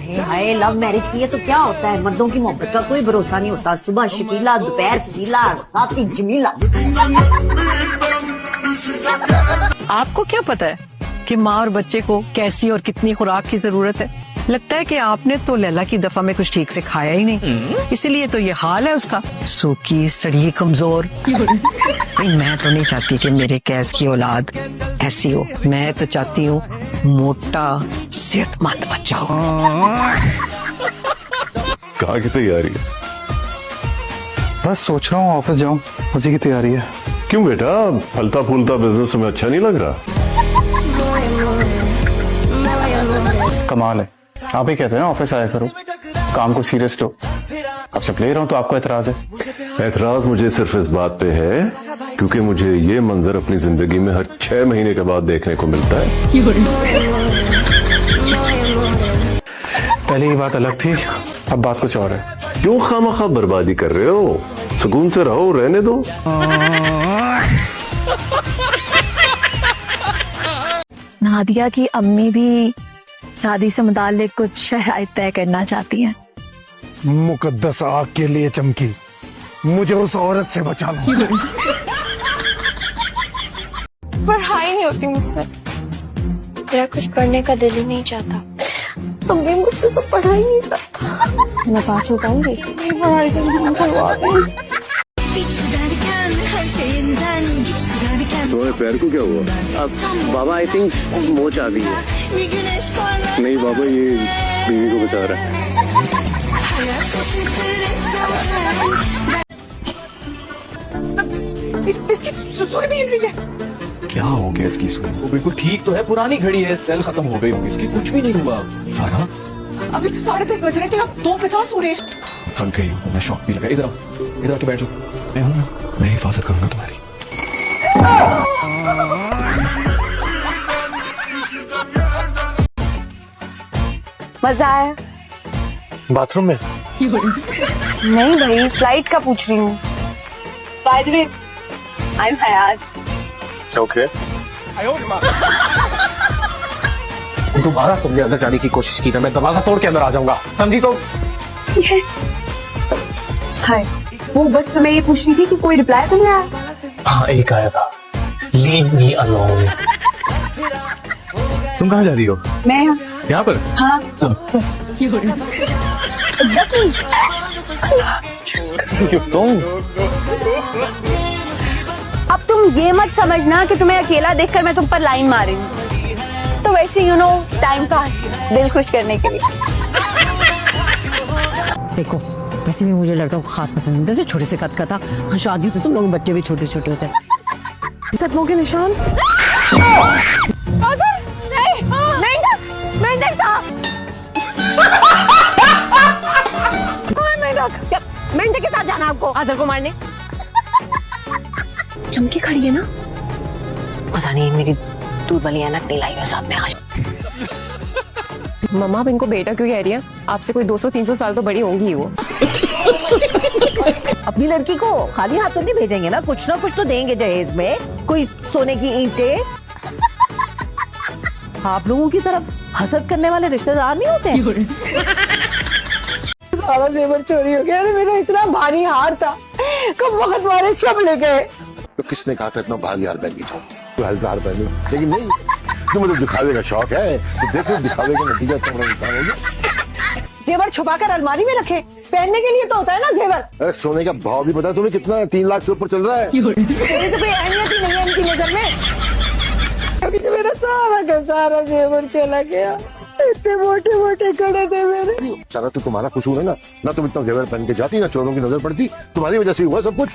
हाय love marriage की है तो क्या होता है, मर्दों की मोहब्बत का कोई भरोसा नहीं होता। सुबह शकीला, दोपहर फजीला, रात जमीला। आपको क्या पता है कि माँ और बच्चे को कैसी और कितनी खुराक की जरूरत है? लगता है कि आपने तो लैला की दफा में कुछ ठीक से खाया ही नहीं, इसीलिए तो ये हाल है उसका, सूखी सड़ी कमजोर। मैं तो नहीं चाहती कि मेरे कैस की औलाद ऐसी हो। मैं तो चाहती हूँ मोटा सेहतमंद बच्चा हो। कहाँ की तैयारी है? बस सोच रहा हूँ ऑफिस जाऊँ, उसी की तैयारी है। क्यों बेटा, फलता फूलता बिजनेस तुम्हें अच्छा नहीं लग रहा? कमाल है, आप ही कहते हैं ना ऑफिस आया करो, काम को सीरियस लो। अब जब ले रहा हूँ तो आपको एतराज है? एतराज मुझे सिर्फ इस बात पे है क्योंकि मुझे ये मंजर अपनी जिंदगी में हर 6 महीने के बाद देखने को मिलता है। पहले ये बात अलग थी, अब बात कुछ और है। क्यों खामखा बर्बादी कर रहे हो? सुकून से रहो, रहने दो। नादिया की अम्मी भी शादी से मुताल्लिक कुछ शराइत तय करना चाहती हैं। मुकद्दस आग के लिए चमकी, मुझे उस औरत से बचा लो। पढ़ाई नहीं होती मुझसे, मेरा कुछ पढ़ने का दिल ही नहीं चाहता। तुम भी मुझसे तो पढ़ाई नहीं चाहता। मैं पास हो पाऊंगी? पढ़ाई से करवा दे। तुम्हारे पैर को क्या हुआ? अब बाबा आई थिंक मोच आ गई है। नहीं बाबा, ये बीवी को बचा रहा है। इसकी सुई भी हिल रही है। क्या हो गया इसकी सुई? वो बिल्कुल ठीक तो है, पुरानी घड़ी है, सेल खत्म हो गई होगी इसकी, कुछ भी नहीं हुआ। सारा अभी 10:30 बज रहे थे, आप 2:50 हो रहे हैं। थक गई हूँ, मैं शॉक भी लगा। इधर आके बैठ जाओ, मैं हूँ ना, मैं हिफाजत करूंगा तुम्हारी। मजा आया? बाथरूम में? नहीं भाई, फ्लाइट का पूछ रही हूँ। By the way, I am Hayat. Okay. दोबारा तुमने अंदर जाने की कोशिश की ना, मैं दरवाजा तोड़ के अंदर आ जाऊंगा, समझी? तो यस। हाय, वो बस मैं ये पूछ रही थी कि कोई रिप्लाई तो नहीं आया। हाँ, एक आया था, लीव मी अलोन। तुम कहाँ जा रही हो? मैं यहाँ पर? हाँ। तुम अब तुम ये मत समझना कि तुम्हें अकेला देखकर मैं तुम पर लाइन मार रही हूँ। तो वैसे यू नो, टाइम पास, दिल खुश करने के लिए। देखो वैसे भी मुझे लड़का को खास पसंद नहीं था, छोटे से कद का था। हाँ, शादी तो तुम लोग बच्चे भी छोटे छोटे होते हैं। कदमों के निशान। मेंढक के साथ जाना आपको आदर को मारने। चमकी खड़ी है ना? पता नहीं मेरी दूध वाली ऐनक नहीं लाई है साथ में आज। मम्मा आप इनको बेटा क्यों कह रही है? आपसे कोई 200-300 साल तो बड़ी होंगी वो। अपनी लड़की को खाली हाथों नहीं भेजेंगे ना, कुछ तो देंगे जहेज में, कोई सोने की ईंटें। आप लोगों की तरफ हसद करने वाले रिश्तेदार नहीं होते हैं। सारा जेवर चोरी हो गया, मेरा इतना भारी हार था, कब वक्त वाले सब ले गए। तो किसने कहा था इतना भारी हार पहन के जाओ? तो हल्का हार पहनो, लेकिन नहीं, तो मुझे दिखावे का शौक है, तो देखो दिखावे का नतीजा तुम्हारा इंसान होगा। जेवर छुपाकर अलमारी में रखे, पहनने के लिए तो होता है ना जेवर। अरे सोने का भाव भी पता है तुम्हें कितना? 3 लाख से ऊपर चल रहा है। तेरी तो कोई अहमियत ही नहीं है इनकी नजर में। अभी तो मेरा सारा का सारा जेवर चला गया, इतने मोटे मोटे कड़े थे मेरे। सारा तो तुम्हारा कसूर है ना, ना तुम इतना जेवर पहन के जाती, ना चोरों की नजर पड़ती, तुम्हारी वजह से हुआ सब कुछ।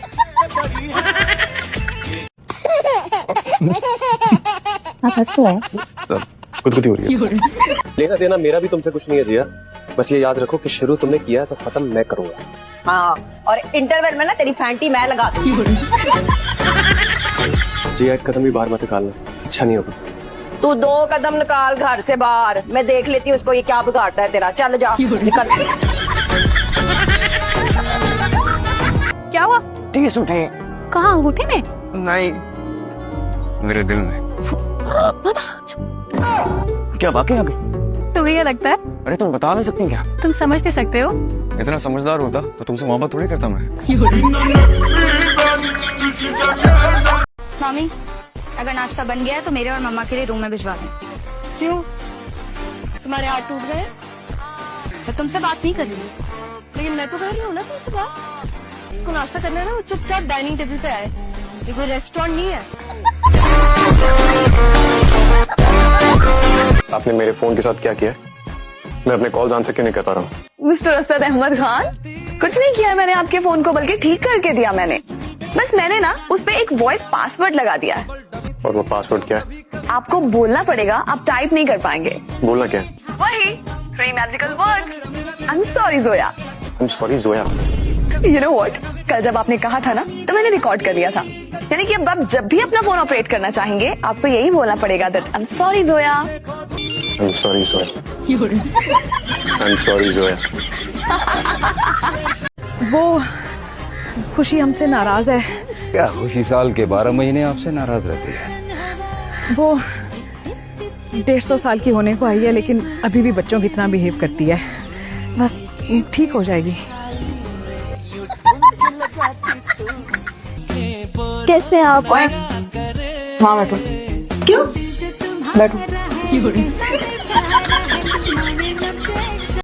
खुदकुदी हो रही है। लेना देना मेरा भी तुमसे कुछ नहीं है जिया, बस ये याद रखो कि शुरू तुमने किया है तो खत्म मैं करूंगा। हाँ, और इंटरवल में ना तेरी फैंटी मैं लगा दूंगी। जिया एक कदम भी बाहर मत निकालना, अच्छा नहीं होगा। तू 2 कदम निकाल घर से बाहर, मैं देख लेती हूँ उसको ये क्या बिगाड़ता है तेरा। चल जा, निकल। क्या हुआ? टीस उठे। कहाँ, अंगूठे में? नहीं, मेरे दिल में। क्या वाकई आ गई? तुम्हें क्या लगता है अरे तुम बता नहीं सकती क्या? तुम समझ नहीं सकते हो? इतना समझदार होता तो तुमसे मोहब्बत थोड़ी करता मैं। मामी, अगर नाश्ता बन गया है तो मेरे और मम्मा के लिए रूम में भिजवा दें। क्यों? तुम्हारे हाथ टूट गए? मैं तुमसे बात नहीं कर रही हूँ। लेकिन मैं तो कर रही हूँ ना तुमसे बात। उसको नाश्ता करना है ना, वो चुपचाप डाइनिंग टेबल पे आए। ये कोई रेस्टोरेंट नहीं है। आपने मेरे फोन के साथ क्या किया? मैं अपने कॉल आंसर क्यों नहीं कर पा रहा हूँ? मिस्टर असद अहमद खान, कुछ नहीं किया मैंने आपके फोन को, बल्कि ठीक करके दिया मैंने। बस मैंने ना उस पे एक वॉइस पासवर्ड लगा दिया है। और वो पासवर्ड क्या है? आपको बोलना पड़ेगा, आप टाइप नहीं कर पाएंगे। बोलना क्या है? वही 3 magical words. I am sorry Zoya. I'm sorry, Zoya. You know what? कल जब आपने कहा था ना, तो मैंने रिकॉर्ड कर लिया था। यानी कि अब आप जब भी अपना फोन ऑपरेट करना चाहेंगे, आपको यही बोलना पड़ेगा that I'm sorry Zoya. I'm sorry, Zoya. I'm sorry, Zoya. वो खुशी हमसे नाराज है। क्या खुशी साल के 12 महीने आपसे नाराज रहती है? वो 150 साल की होने को आई है, लेकिन अभी भी बच्चों की तरह बिहेव करती है। बस ठीक हो जाएगी। कैसे हैं आप? वहाँ बैठो। क्यों? बैठो।